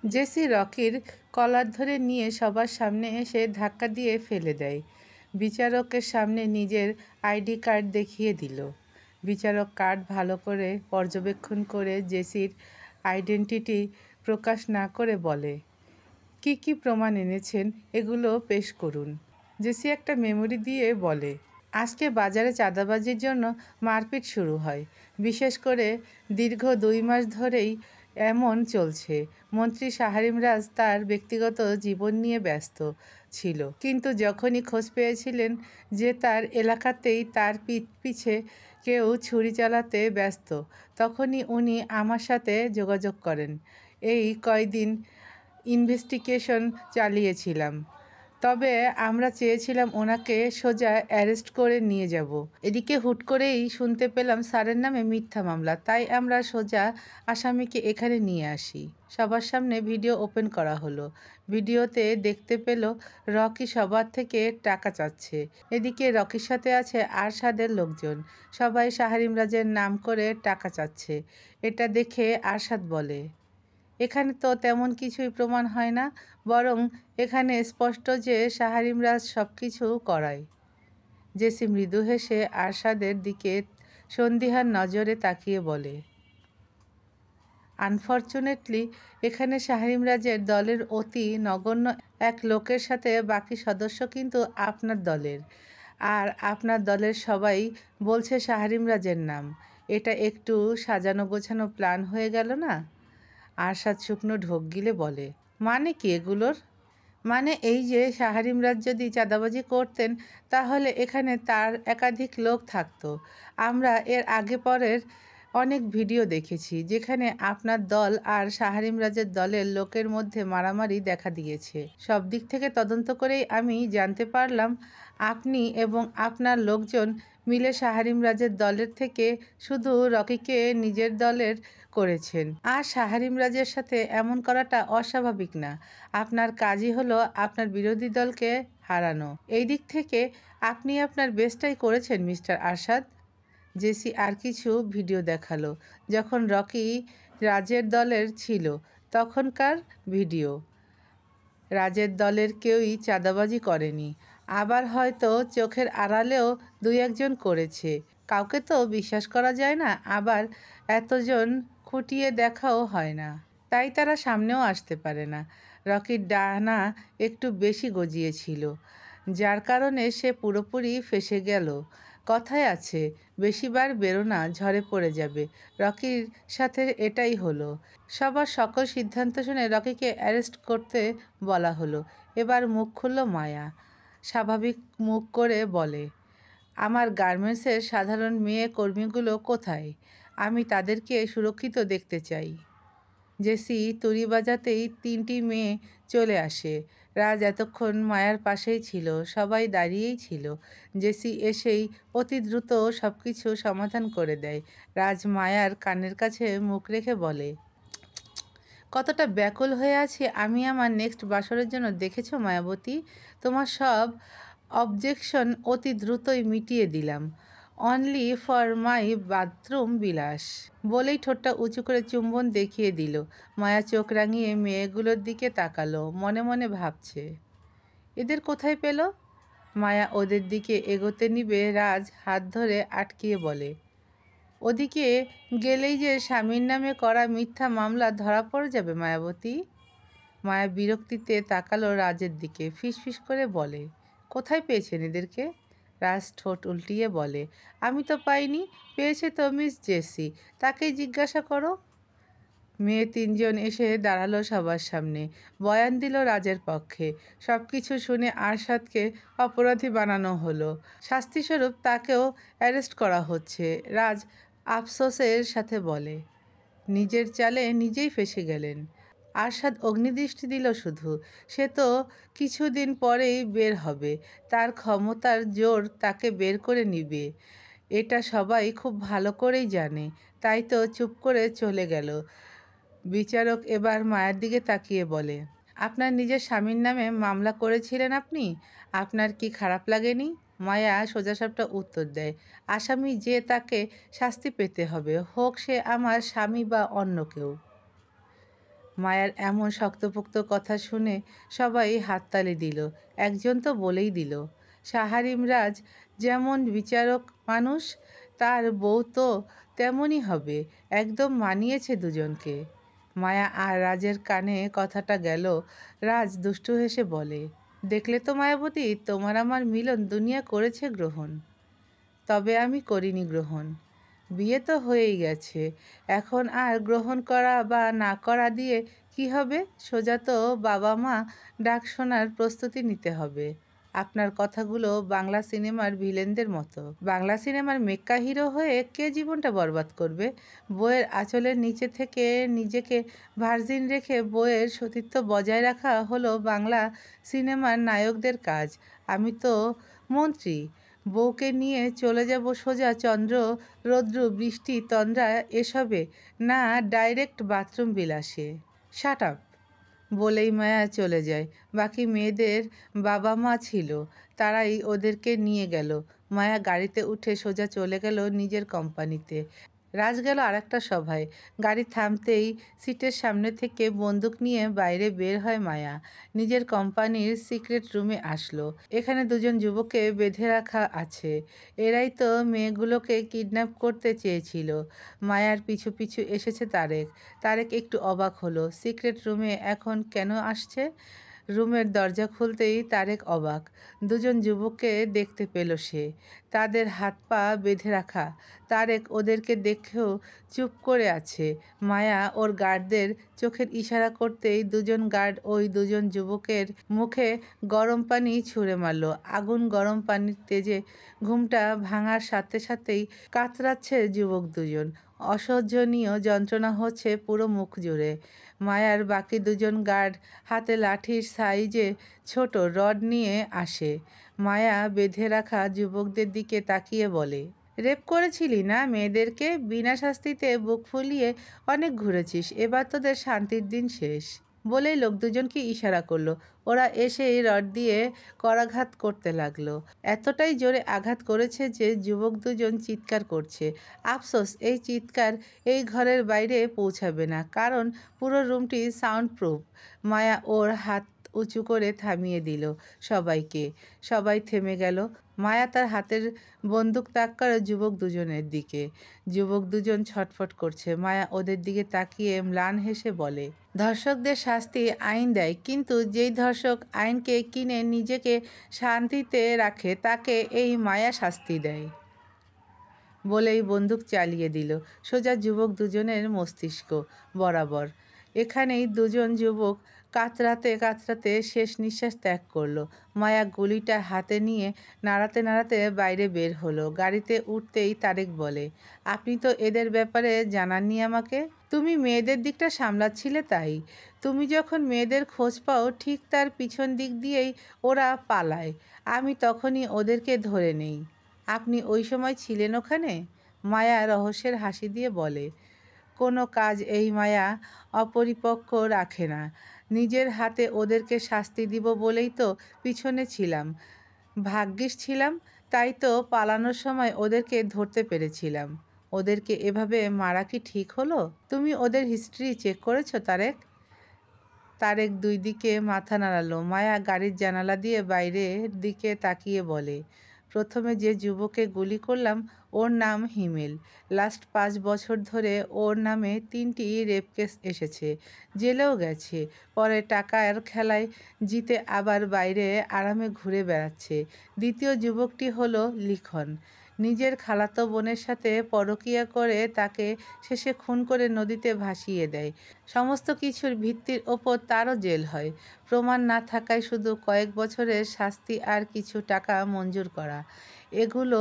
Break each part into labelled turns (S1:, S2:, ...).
S1: JC রকির কলার ধরে নিয়ে সবার সামনে এসে ধাক্কা দিয়ে ফেলে দেয়। বিচারকের সামনে নিজের আইডি কার্ড দেখিয়ে দিল। বিচারক কার্ড ভালো করে পর্যবেক্ষণ করে জেসির আইডেন্টিটি প্রকাশ না করে বলে, কি কি প্রমাণ এনেছেন এগুলো পেশ করুন। জেসি একটা মেমোরি দিয়ে বলে, আজকে বাজারে চাঁদাবাজির জন্য মারপিট শুরু হয়। বিশেষ করে দীর্ঘ 2 মাস ধরেই এমন চলছে। মন্ত্রী শাহরিম রাজ তার ব্যক্তিগত জীবন নিয়ে ব্যস্ত ছিল, কিন্তু যখনই খোঁজ পেয়েছিলেন যে তার এলাকাতেই তার পিছে কেউ ছুরি চালাতে ব্যস্ত, তখনই উনি আমার সাথে যোগাযোগ করেন। এই কয়দিন ইনভেস্টিগেশন চালিয়েছিলাম, তবে আমরা চেয়েছিলাম ওনাকে সোজা অ্যারেস্ট করে নিয়ে যাব। এদিকে হুট করেই শুনতে পেলাম স্যারের নামে মিথ্যা মামলা, তাই আমরা সোজা আসামিকে এখানে নিয়ে আসি। সবার সামনে ভিডিও ওপেন করা হলো। ভিডিওতে দেখতে পেল রকি সবার থেকে টাকা চাচ্ছে। এদিকে রকির সাথে আছে আরশাদের লোকজন, সবাই শাহরিম রাজের নাম করে টাকা চাচ্ছে। এটা দেখে আরশাদ বলে, এখানে তো তেমন কিছুই প্রমাণ হয় না, বরং এখানে স্পষ্ট যে শাহরিম রাজ সব কিছু করায়। জেসি মৃদু হেসে আরশাদের দিকে সন্দিহান নজরে তাকিয়ে বলে, আনফর্চুনেটলি এখানে শাহরিম রাজের দলের অতি নগণ্য এক লোকের সাথে বাকি সদস্য কিন্তু আপনার দলের, আর আপনার দলের সবাই বলছে শাহরিম রাজের নাম। এটা একটু সাজানো গোছানো প্ল্যান হয়ে গেল না? আরশাদ শুকনো ঢোক গিলে বলে, মানে কি এগুলোর? মানে এই যে শাহরিম রাজ যদি চাঁদাবাজি করতেন তাহলে এখানে তার একাধিক লোক থাকতো। আমরা এর আগে পরের অনেক ভিডিও দেখেছি যেখানে আপনার দল আর শাহরিম রাজের দলের লোকের মধ্যে মারামারি দেখা দিয়েছে। সব দিক থেকে তদন্ত করেই আমি জানতে পারলাম আপনি এবং আপনার লোকজন মিলে শাহরিম রাজের দলের থেকে শুধু রকিকে নিজের দলের করেছেন। আর শাহরিম রাজের সাথে এমন করাটা অস্বাভাবিক না। আপনার কাজই হলো আপনার বিরোধী দলকে হারানো। এই দিক থেকে আপনি আপনার বেস্টটাই করেছেন মিস্টার আরশাদ। জেসি আর কিছু ভিডিও দেখালো যখন রকি রাজের দলের ছিল তখনকার ভিডিও। রাজের দলের কেউই চাঁদাবাজি করেনি, আবার হয়তো চোখের আড়ালেও 2-1 জন করেছে। কাউকে তো বিশ্বাস করা যায় না, আবার এতজন খুঁটিয়ে দেখাও হয় না, তাই তারা সামনেও আসতে পারে না। রকির ডানা একটু বেশি গজিয়েছিল, যার কারণে সে পুরোপুরি ফেঁসে গেল। কথায় আছে, বেশিবার বেরো না, ঝড়ে পড়ে যাবে। রকির সাথে এটাই হলো। সবার সকল সিদ্ধান্ত শুনে রকিকে অ্যারেস্ট করতে বলা হলো। এবার মুখ খুলল মায়া। স্বাভাবিক মুখ করে বলে, আমার গার্মেন্টসের সাধারণ মেয়ে কর্মীগুলো কোথায়? আমি তাদেরকে সুরক্ষিত দেখতে চাই। জেসি তুড়ি বাজাতেই 3টি মেয়ে চলে আসে। রাজ এতক্ষণ মায়ার পাশেই ছিল, সবাই দাঁড়িয়েই ছিল। জেসি এসেই অতি দ্রুত সব কিছু সমাধান করে দেয়। রাজ মায়ার কানের কাছে মুখ রেখে বলে, কতটা ব্যাকুল হয়ে আছি আমি আমার নেক্সট বাসরের জন্য, দেখেছো মায়াবতী? তোমার সব অবজেকশন অতি দ্রুতই মিটিয়ে দিলাম। অনলি ফর মাই বাথরুম বিলাস। বলেই ঠোঁটটা উঁচু করে চুম্বন দেখিয়ে দিল। মায়া চোখ রাঙিয়ে মেয়েগুলোর দিকে তাকালো, মনে মনে ভাবছে, এদের কোথায় পেল? মায়া ওদের দিকে এগোতে নিবে, রাজ হাত ধরে আটকিয়ে বলে, ওদিকে গেলেই যে স্বামীর নামে করা মিথ্যা মামলা ধরা পড়ে যাবে মায়াবতী। মায়া বিরক্তিতে তাকালো রাজের দিকে, ফিসফিস করে বলে, কোথায় পেয়েছেন এদেরকে? রাজ ঠোঁট উল্টিয়ে বলে, আমি তো পাইনি, পেয়েছে তো মিস জেসি, তাকেই জিজ্ঞাসা করো। মেয়ে 3জন এসে দাঁড়ালো সবার সামনে, বয়ান দিল রাজের পক্ষে। সব কিছু শুনে আরশাদকে অপরাধী বানানো হলো, শাস্তিস্বরূপ তাকেও অ্যারেস্ট করা হচ্ছে। রাজ আফসোসের সাথে বলে, নিজের চালে নিজেই ফেঁসে গেলেন। আরশাদ অগ্নিদৃষ্টি দিল শুধু, সে তো কিছুদিন পরেই বের হবে, তার ক্ষমতার জোর তাকে বের করে নিবে, এটা সবাই খুব ভালো করেই জানে, তাই তো চুপ করে চলে গেল। বিচারক এবার মায়ের দিকে তাকিয়ে বলে, আপনার নিজের স্বামীর নামে মামলা করেছিলেন আপনি, আপনার কি খারাপ লাগেনি? মায়া সোজাসাপটা উত্তর দেয়, আসামি যে তাকে শাস্তি পেতে হবে, হোক সে আমার স্বামী বা অন্য কেউ। মায়ার এমন শক্তপোক্ত কথা শুনে সবাই হাততালি দিল। একজন তো বলেই দিল, শাহারিম রাজ যেমন বিচারক মানুষ, তার বউ তো তেমনই হবে। একদম মানিয়েছে দুজনকে। মায়া আর রাজের কানে কথাটা গেল। রাজ দুষ্টু হেসে বলে, দেখলে তো মায়াবতী, তোমার আমার মিলন দুনিয়া করেছে গ্রহণ। তবে আমি করিনি গ্রহণ। বিয়ে তো হয়েই গেছে, এখন আর গ্রহণ করা বা না করা দিয়ে কি হবে? সোজা তো বাবা মা ডাক শোনার প্রস্তুতি নিতে হবে। আপনার কথাগুলো বাংলা সিনেমার ভিলেনদের মতো। বাংলা সিনেমার মেক্কা হিরো হয়ে কে জীবনটা বরবাদ করবে? বইয়ের আঁচলের নিচে থেকে নিজেকে ভার্জিন রেখে বইয়ের সতীত্ব বজায় রাখা হলো বাংলা সিনেমার নায়কদের কাজ। আমি তো মন্ত্রী, বউকে নিয়ে চলে যাব সোজা চন্দ্র রৌদ্র বৃষ্টি তন্দ্রা এসবে, না ডাইরেক্ট বাথরুম বিলাসে। শাট আপ বলেই মায়া চলে যায়। বাকি মেয়েদের বাবা মা ছিল, তারাই ওদেরকে নিয়ে গেল। মায়া গাড়িতে উঠে সোজা চলে গেল নিজের কোম্পানিতে। রাজ গেল আরেকটা সভায়। গাড়ি থামতেই সিটের সামনে থেকে বন্দুক নিয়ে বাইরে বের হয় মায়া। নিজের কোম্পানির সিক্রেট রুমে আসলো। এখানে দুজন যুবককে বেঁধে রাখা আছে। এরাই তো মেয়েগুলোকে কিডন্যাপ করতে চেয়েছিল। মায়ার পিছু পিছু এসেছে তারেক। তারেক একটু অবাক হলো, সিক্রেট রুমে এখন কেন আসছে? রুমের দরজা খুলতেই তারেক অবাক। দুজন যুবককে দেখতে পেল সে, তাদের হাত পা বেঁধে রাখা। তারেক ওদেরকে দেখেও চুপ করে আছে। মায়া ওর গার্ডদের চোখের ইশারা করতেই দুজন গার্ড ওই দুজন যুবকের মুখে গরম পানি ছুঁড়ে মারল। আগুন গরম পানির তেজে ঘুমটা ভাঙার সাথে সাথেই কাতরাচ্ছে যুবক দুজন। অসহ্যনীয় যন্ত্রণা হচ্ছে পুরো মুখ জুড়ে। মায়ার বাকি দুজন গার্ড হাতে লাঠির সাইজে ছোট রড নিয়ে আসে। মায়া বেঁধে রাখা যুবকদের দিকে তাকিয়ে বলে, রেপ করেছিলি না মেয়েদেরকে? বিনা শাস্তিতে বুক ফুলিয়ে অনেক ঘুরেছিস, এবার তোদের শান্তির দিন শেষ। বলেই লোক দুজনকে ইশারা করলো। ওরা এসেই রড দিয়ে করাঘাত করতে লাগলো। এতটাই জোরে আঘাত করেছে যে যুবক দুজন চিৎকার করছে। আফসোস, এই চিৎকার এই ঘরের বাইরে পৌঁছাবে না, কারণ পুরো রুমটি সাউন্ড প্রুফ। মায়া ওর হাত উঁচু করে থামিয়ে দিল সবাইকে। সবাই থেমে গেল। মায়া তার হাতের বন্দুক তাক করে যুবক দুজনের দিকে। যুবক দুজন ছটফট করছে। মায়া ওদের দিকে তাকিয়ে ম্লান হেসে বলে, ধর্ষকদের শাস্তি আইন দেয়, কিন্তু যেই ধর্ষক আইনকে কিনে নিজেকে শান্তিতে রাখে তাকে এই মায়া শাস্তি দেয়। বলেই বন্দুক চালিয়ে দিল সোজা যুবক দুজনের মস্তিষ্ক বরাবর। এখানেই দুজন যুবক কাতরাতে কাতরাতে শেষ নিঃশ্বাস ত্যাগ করলো। মায়া গুলিটা হাতে নিয়ে নাড়াতে নাড়াতে বাইরে বের হলো। গাড়িতে উঠতেই তারেক বলে, আপনি তো এদের ব্যাপারে জানাননি আমাকে। তুমি মেয়েদের দিকটা সামলাচ্ছিলে তাই। তুমি যখন মেয়েদের খোঁজ পাও ঠিক তার পিছন দিক দিয়েই ওরা পালায়। আমি তখনই ওদেরকে ধরে নেই। আপনি ওই সময় ছিলেন ওখানে? মায়া রহস্যের হাসি দিয়ে বলে, কোনো কাজ এই মায়া অপরিপক্ক রাখে না। নিজের হাতে ওদেরকে শাস্তি দিব বলেই তো পিছনে ছিলাম। ভাগ্যিস ছিলাম, তাই তো পালানোর সময় ওদেরকে ধরতে পেরেছিলাম। ওদেরকে এভাবে মারা কি ঠিক হলো? তুমি ওদের হিস্ট্রি চেক করেছো তারেক? তারেক দুই দিকে মাথা নাড়ালো। মায়া গাড়ির জানালা দিয়ে বাইরের দিকে তাকিয়ে বলে, প্রথমে যে যুবককে গুলি করলাম ওর নাম হিমেল। লাস্ট 5 বছর ধরে ওর নামে 3টি রেপ কেস এসেছে, জেলেও গেছে। পরে টাকার খেলায় জিতে আবার বাইরে আরামে ঘুরে বেড়াচ্ছে। দ্বিতীয় যুবকটি হলো লিখন। নিজের খালাতো বোনের সাথে পরকীয়া করে তাকে শেষে খুন করে নদীতে ভাসিয়ে দেয়। সমস্ত কিছুর ভিত্তির ওপর তারও জেল হয়। প্রমাণ না থাকায় শুধু কয়েক বছরের শাস্তি আর কিছু টাকা মঞ্জুর করা, এগুলো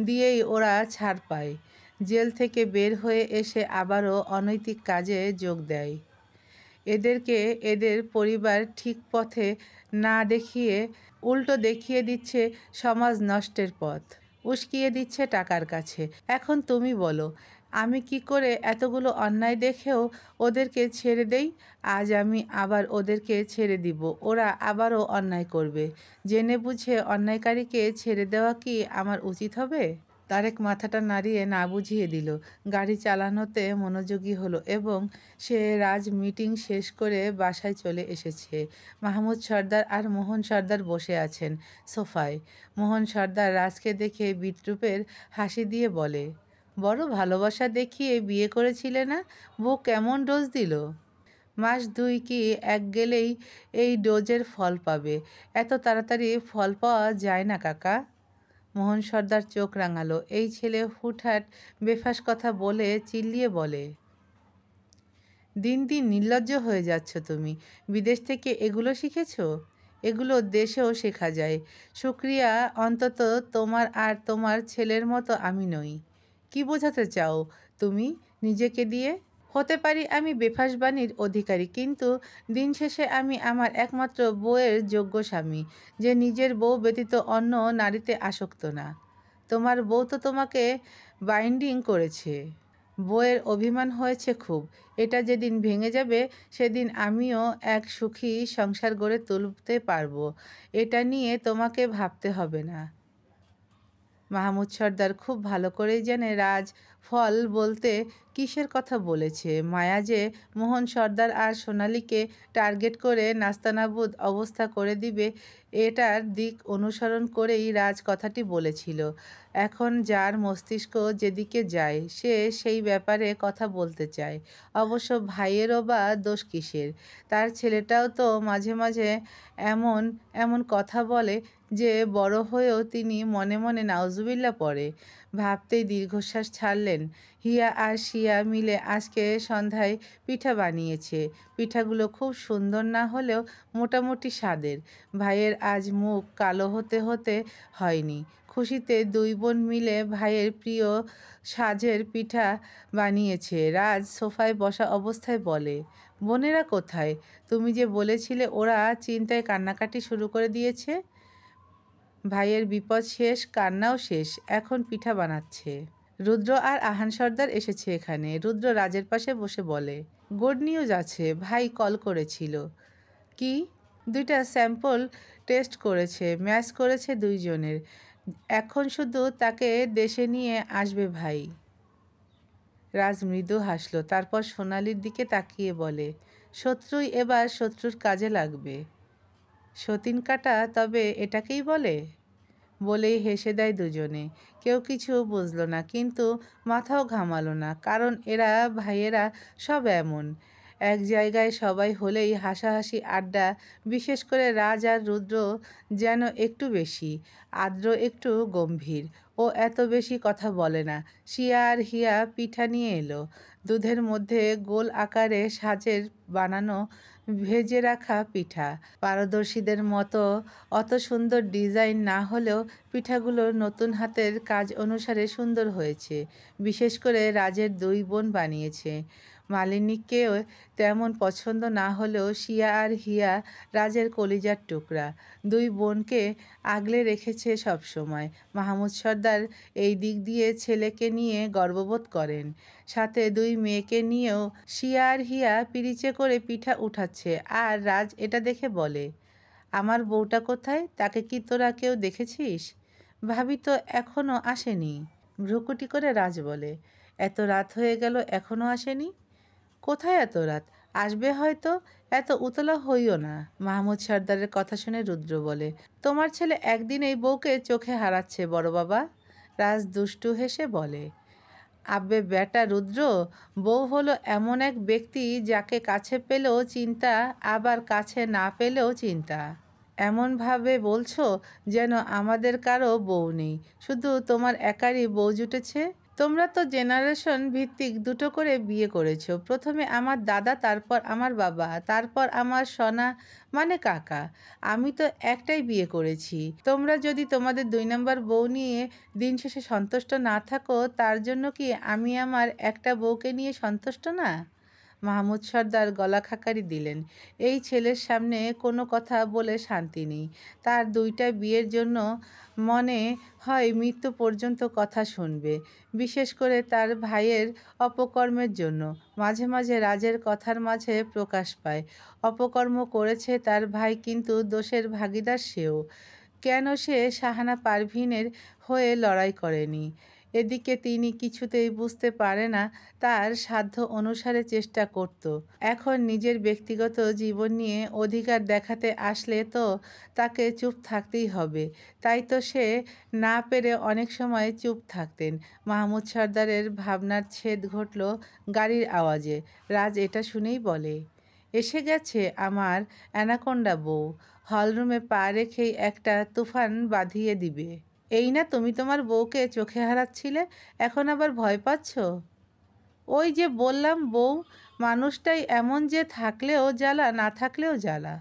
S1: দিয়েই ওরা ছাড় পায়। জেল থেকে বের হয়ে এসে আবারও অনৈতিক কাজে যোগ দেয়। এদেরকে এদের পরিবার ঠিক পথে না দেখিয়ে উল্টো দেখিয়ে দিচ্ছে সমাজ নষ্টের পথ, উস্কিয়ে দিচ্ছে টাকার কাছে। এখন তুমি বলো, আমি কি করে এতগুলো অন্যায় দেখেও ওদেরকে ছেড়ে দেই? আজ আমি আবার ওদেরকে ছেড়ে দিব, ওরা আবারও অন্যায় করবে। জেনে বুঝে অন্যায়কারীকে ছেড়ে দেওয়া কি আমার উচিত হবে? তারেক মাথাটা নাড়িয়ে না বুঝিয়ে দিল। গাড়ি চালানোতে মনোযোগী হলো এবং সে রাজ মিটিং শেষ করে বাসায় চলে এসেছে। মাহমুদ সর্দার আর মোহন সর্দার বসে আছেন সোফায়। মোহন সর্দার রাজকে দেখে বিদ্রূপের হাসি দিয়ে বলে, বড় ভালোবাসা দেখিয়ে বিয়ে করেছিলে না? বউ কেমন ডোজ দিল? মাস দুই কি এক গেলেই এই ডোজের ফল পাবে। এত তাড়াতাড়ি ফল পাওয়া যায় না কাকা। মোহন সর্দার চোখ রাঙালো। এই ছেলে হুটহাট বেফাঁস কথা বলে চিল্লিয়ে বলে, দিন দিন নির্লজ্জ হয়ে যাচ্ছ তুমি। বিদেশ থেকে এগুলো শিখেছো? এগুলো দেশেও শেখা যায়। শুক্রিয়া অন্তত তোমার আর তোমার ছেলের মতো আমি নই। কি বোঝাতে চাও তুমি নিজেকে দিয়ে? হতে পারি আমি বেফাঁস বাণীর অধিকারী, কিন্তু দিন শেষে আমি আমার একমাত্র বউয়ের যোগ্য স্বামী, যে নিজের বউ ব্যতীত অন্য নারীতে আসক্ত না। তোমার বউ তো তোমাকে বাইন্ডিং করেছে। বউয়ের অভিমান হয়েছে খুব। এটা যেদিন ভেঙে যাবে সেদিন আমিও এক সুখী সংসার গড়ে তুলতে পারবো। এটা নিয়ে তোমাকে ভাবতে হবে না। মাহমুদ সর্দার খুব ভালো করেই জানে রাজ ফল বলতে কিসের কথা বলেছে। মায়া যে মোহন সর্দার আর সোনালীকে টার্গেট করে নাস্তানাবুদ অবস্থা করে দিবে, এটার দিক অনুসরণ করেই রাজ কথাটি বলেছিল। এখন যার মস্তিষ্ক যেদিকে যায় সে সেই ব্যাপারে কথা বলতে চায়। অবশ্য ভাইয়েরও বা দোষ কিসের? তার ছেলেটাও তো মাঝে মাঝে এমন এমন কথা বলে যে বড় হয়েও তিনি মনে মনে নাউজুবিল্লাহ পড়ে। ভাবতেই দীর্ঘশ্বাস ছাড়লেন। হিয়া আর শিয়া মিলে আজকে সন্ধ্যায় পিঠা বানিয়েছে। পিঠাগুলো খুব সুন্দর না হলেও মোটামুটি স্বাদের। ভাইয়ের আজ মুখ কালো হতে হতে হয়নি। খুশিতে দুই বোন মিলে ভাইয়ের প্রিয় সাজের পিঠা বানিয়েছে। রাজ সোফায় বসা অবস্থায় বলে, বোনেরা কোথায়? তুমি যে বলেছিলে ওরা চিন্তায় কান্নাকাটি শুরু করে দিয়েছে। ভাইয়ের বিপদ শেষ, কান্নাও শেষ, এখন পিঠা বানাচ্ছে। রুদ্র আর আহান সর্দার এসেছে এখানে। রুদ্র রাজের পাশে বসে বলে, গুড নিউজ আছে, ভাই কল করেছিল। কি? দুইটা স্যাম্পল টেস্ট করেছে, ম্যাচ করেছে দুইজনের। এখন শুধু তাকে দেশে নিয়ে আসবে ভাই। রাজ মৃদু হাসল, তারপর সোনালির দিকে তাকিয়ে বলে, শত্রুই এবার শত্রুর কাজে লাগবে। সতীন কাটা তবে এটাকেই বলে? বলেই হেসে দেয় দুজনে। কেউ কিছু বুঝল না, কিন্তু মাথাও ঘামালো না, কারণ এরা ভাইয়েরা সব এমন। এক জায়গায় সবাই হলেই হাসাহাসি আড্ডা। বিশেষ করে রাজ আর রুদ্র যেন একটু বেশি আর্দ্র, একটু গম্ভীর। ও এত বেশি কথা বলে না। শিয়া আর হিয়া পিঠা নিয়ে এলো। দুধের মধ্যে গোল আকারে সাজের বানানো ভেজে রাখা পিঠা। পারদর্শীদের মতো অত সুন্দর ডিজাইন না হলেও পিঠাগুলো নতুন হাতের কাজ অনুসারে সুন্দর হয়েছে। বিশেষ করে রাজের দুই বোন বানিয়েছে। মালিনীকেও তেমন পছন্দ না হলেও শিয়া আর হিয়া রাজের কলিজার টুকরা। দুই বোনকে আগলে রেখেছে সব সময়। মাহমুদ সর্দার এই দিক দিয়ে ছেলেকে নিয়ে গর্ববোধ করেন। সাথে দুই মেয়েকে নিয়েও শিয়া আর হিয়া পিরিচে করে পিঠা উঠাচ্ছে। আর রাজ এটা দেখে বলে, আমার বউটা কোথায়? তাকে কি তোরা কেউ দেখেছিস? ভাবি তো এখনও আসেনি। ভ্রুকুটি করে রাজ বলে, এত রাত হয়ে গেল এখনও আসেনি? কোথায় এত রাত? আসবে হয়তো। এত উতলা হইও না। মাহমুদ সর্দারের কথা শুনে রুদ্র বলে, তোমার ছেলে একদিনেই বউকে চোখে হারাচ্ছে বড় বাবা। রাজ দুষ্টু হেসে বলে, আব্বে বেটা রুদ্র, বউ হলো এমন এক ব্যক্তি যাকে কাছে পেলেও চিন্তা, আবার কাছে না পেলেও চিন্তা। এমনভাবে বলছো যেন আমাদের কারো বউ নেই, শুধু তোমার একারই বউ জুটেছে। তোমরা তো জেনারেশন ভিত্তিক দুটো করে বিয়ে করেছো। প্রথমে আমার দাদা, তারপর আমার বাবা, তারপর আমার সোনা মানে কাকা। আমি তো একটাই বিয়ে করেছি। তোমরা যদি তোমাদের দুই নম্বর বউ নিয়ে দিন শেষে সন্তুষ্ট না থাকো, তার জন্য কি আমি আমার একটা বউকে নিয়ে সন্তুষ্ট না? মাহমুদ সর্দার গলা খাকারি দিলেন। এই ছেলের সামনে কোনো কথা বলে শান্তি নেই। তার দুইটা বিয়ের জন্য মনে হয় মৃত্যু পর্যন্ত কথা শুনবে। বিশেষ করে তার ভাইয়ের অপকর্মের জন্য। মাঝে মাঝে রাজের কথার মাঝে প্রকাশ পায়, অপকর্ম করেছে তার ভাই, কিন্তু দোষের ভাগিদার সেও। কেন সে শাহানা পারভীনের হয়ে লড়াই করেনি? এদিকে তিনি কিছুতেই বুঝতে পারে না তার সাধ্য অনুসারে চেষ্টা করত। এখন নিজের ব্যক্তিগত জীবন নিয়ে অধিকার দেখাতে আসলে তো তাকে চুপ থাকতেই হবে। তাই তো সে না পেরে অনেক সময় চুপ থাকতেন। মাহমুদ সর্দারের ভাবনার ছেদ ঘটল গাড়ির আওয়াজে। রাজ এটা শুনেই বলে, এসে গেছে আমার অ্যানাকোন্ডা বউ। হলরুমে পা রেখেই একটা তুফান বাঁধিয়ে দিবে। এই না তুমি তোমার বউকে চোখে হারাচ্ছিলে, এখন আবার ভয় পাচ্ছ? ওই যে বললাম বউ মানুষটাই এমন যে থাকলেও জ্বালা, না থাকলেও জ্বালা।